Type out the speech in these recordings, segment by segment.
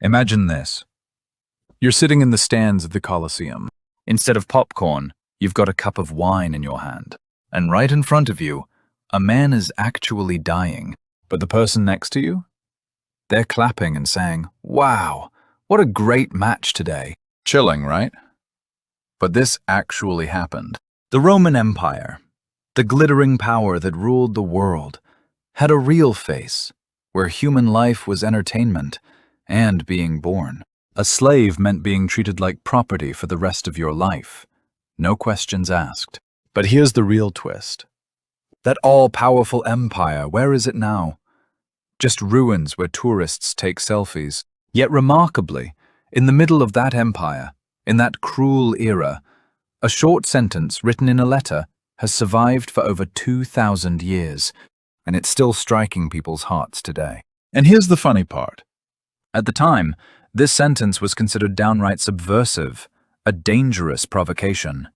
Imagine this. You're sitting in the stands of the Colosseum. Instead of popcorn, you've got a cup of wine in your hand. And right in front of you, a man is actually dying. But the person next to you? They're clapping and saying, "Wow, what a great match today." Chilling, right? But this actually happened. The Roman Empire, the glittering power that ruled the world, had a real face, where human life was entertainment and being born. A slave meant being treated like property for the rest of your life. No questions asked. But here's the real twist. That all-powerful empire, where is it now? Just ruins where tourists take selfies. Yet remarkably, in the middle of that empire, in that cruel era, a short sentence written in a letter has survived for over 2,000 years, and it's still striking people's hearts today. And here's the funny part. At the time, this sentence was considered downright subversive, a dangerous provocation.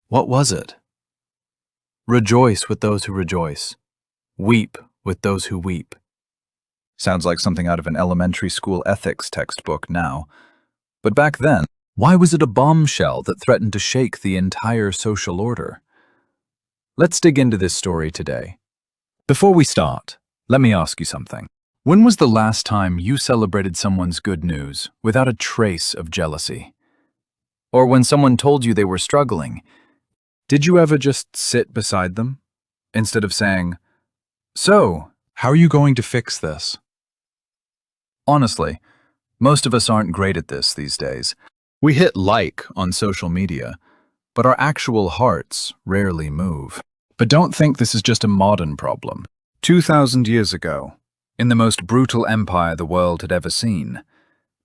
What was it? Rejoice with those who rejoice. Weep with those who weep. Sounds like something out of an elementary school ethics textbook now. But back then, why was it a bombshell that threatened to shake the entire social order? Let's dig into this story today. Before we start, let me ask you something. When was the last time you celebrated someone's good news without a trace of jealousy? Or when someone told you they were struggling, did you ever just sit beside them instead of saying, "So, how are you going to fix this?" Honestly, most of us aren't great at this these days. We hit like on social media, but our actual hearts rarely move. But don't think this is just a modern problem. 2,000 years ago, in the most brutal empire the world had ever seen,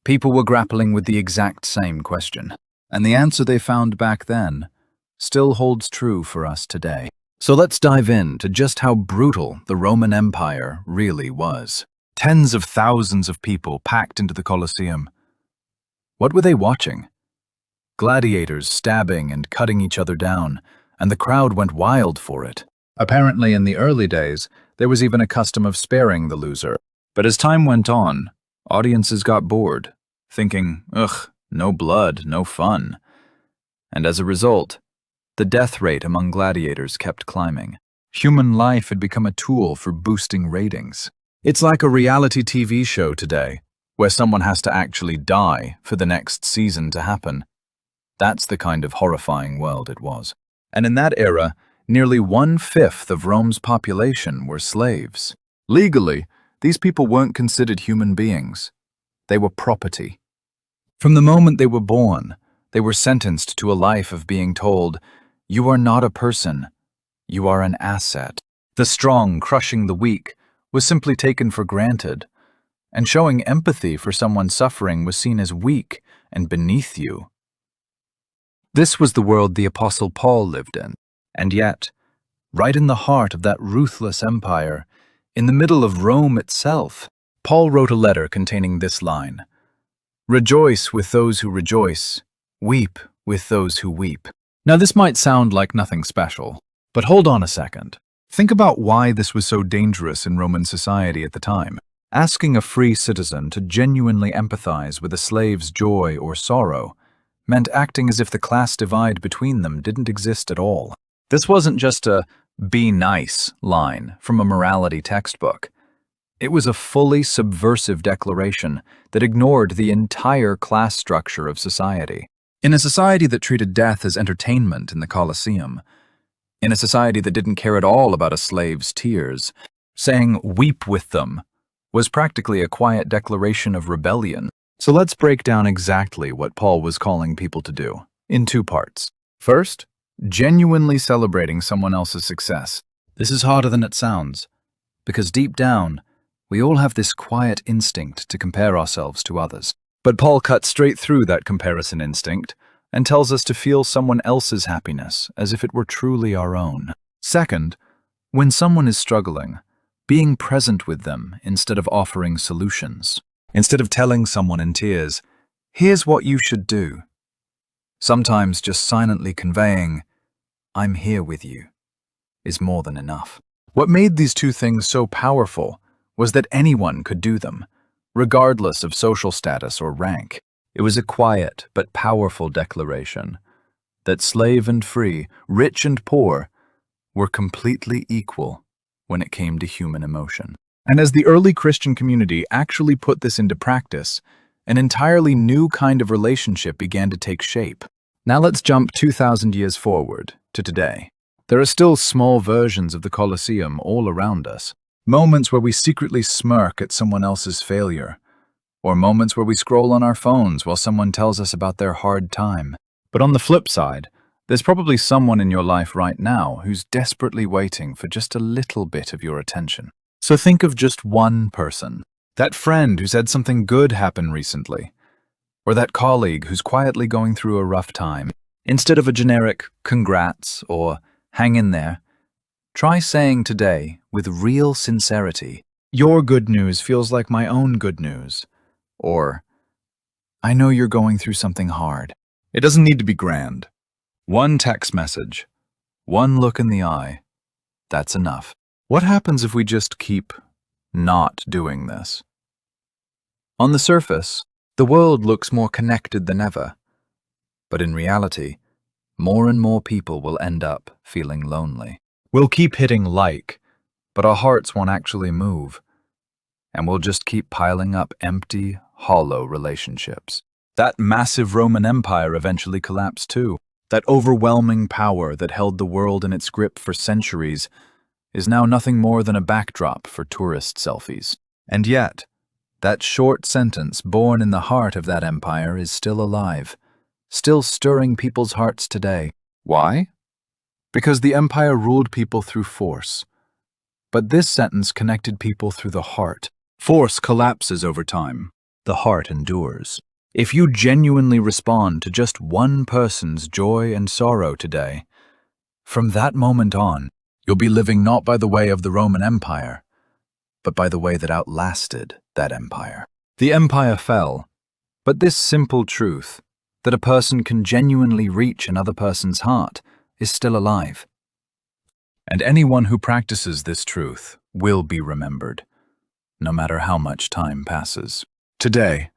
people were grappling with the exact same question. And the answer they found back then still holds true for us today. So let's dive into just how brutal the Roman Empire really was. Tens of thousands of people packed into the Colosseum. What were they watching? Gladiators stabbing and cutting each other down, and the crowd went wild for it. Apparently, in the early days, there was even a custom of sparing the loser. But as time went on, audiences got bored, thinking, ugh, no blood, no fun. And as a result, the death rate among gladiators kept climbing. Human life had become a tool for boosting ratings. It's like a reality TV show today, where someone has to actually die for the next season to happen. That's the kind of horrifying world it was. And in that era, nearly 1/5 of Rome's population were slaves. Legally, these people weren't considered human beings. They were property. From the moment they were born, they were sentenced to a life of being told, "You are not a person. You are an asset." The strong crushing the weak was simply taken for granted, and showing empathy for someone suffering was seen as weak and beneath you. This was the world the Apostle Paul lived in, and yet, right in the heart of that ruthless empire, in the middle of Rome itself, Paul wrote a letter containing this line, "Rejoice with those who rejoice, weep with those who weep." Now this might sound like nothing special, but hold on a second. Think about why this was so dangerous in Roman society at the time. Asking a free citizen to genuinely empathize with a slave's joy or sorrow meant acting as if the class divide between them didn't exist at all. This wasn't just a "be nice" line from a morality textbook. It was a fully subversive declaration that ignored the entire class structure of society. In a society that treated death as entertainment in the Colosseum, in a society that didn't care at all about a slave's tears, saying "weep with them" was practically a quiet declaration of rebellion. So let's break down exactly what Paul was calling people to do, in two parts. First, genuinely celebrating someone else's success. This is harder than it sounds, because deep down, we all have this quiet instinct to compare ourselves to others. But Paul cuts straight through that comparison instinct and tells us to feel someone else's happiness as if it were truly our own. Second, when someone is struggling, being present with them instead of offering solutions. Instead of telling someone in tears, "Here's what you should do." Sometimes just silently conveying, "I'm here with you," is more than enough. What made these two things so powerful was that anyone could do them, regardless of social status or rank. It was a quiet but powerful declaration that slave and free, rich and poor, were completely equal when it came to human emotion. And as the early Christian community actually put this into practice, an entirely new kind of relationship began to take shape. Now let's jump 2,000 years forward to today. There are still small versions of the Colosseum all around us. Moments where we secretly smirk at someone else's failure, or moments where we scroll on our phones while someone tells us about their hard time. But on the flip side, there's probably someone in your life right now who's desperately waiting for just a little bit of your attention. So think of just one person. That friend who's had something good happen recently, or that colleague who's quietly going through a rough time. Instead of a generic "congrats" or "hang in there," try saying today, with real sincerity, "Your good news feels like my own good news," or "I know you're going through something hard." It doesn't need to be grand. One text message, one look in the eye, that's enough. What happens if we just keep not doing this? On the surface, the world looks more connected than ever. But in reality, more and more people will end up feeling lonely. We'll keep hitting like, but our hearts won't actually move. And we'll just keep piling up empty, hollow relationships. That massive Roman Empire eventually collapsed too. That overwhelming power that held the world in its grip for centuries is now nothing more than a backdrop for tourist selfies. And yet, that short sentence born in the heart of that empire is still alive, still stirring people's hearts today. Why? Because the empire ruled people through force. But this sentence connected people through the heart. Force collapses over time. The heart endures. If you genuinely respond to just one person's joy and sorrow today, from that moment on, you'll be living not by the way of the Roman Empire, but by the way that outlasted that empire. The empire fell, but this simple truth, that a person can genuinely reach another person's heart, is still alive. And anyone who practices this truth will be remembered, no matter how much time passes. Today,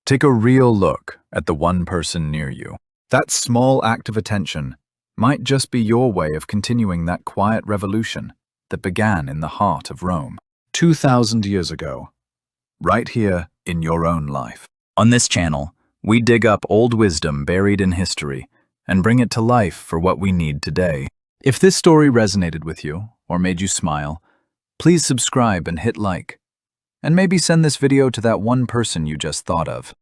take a real look at the one person near you. That small act of attention might just be your way of continuing that quiet revolution that began in the heart of Rome 2,000 years ago, right here in your own life. On this channel, we dig up old wisdom buried in history and bring it to life for what we need today. If this story resonated with you or made you smile, please subscribe and hit like. And maybe send this video to that one person you just thought of.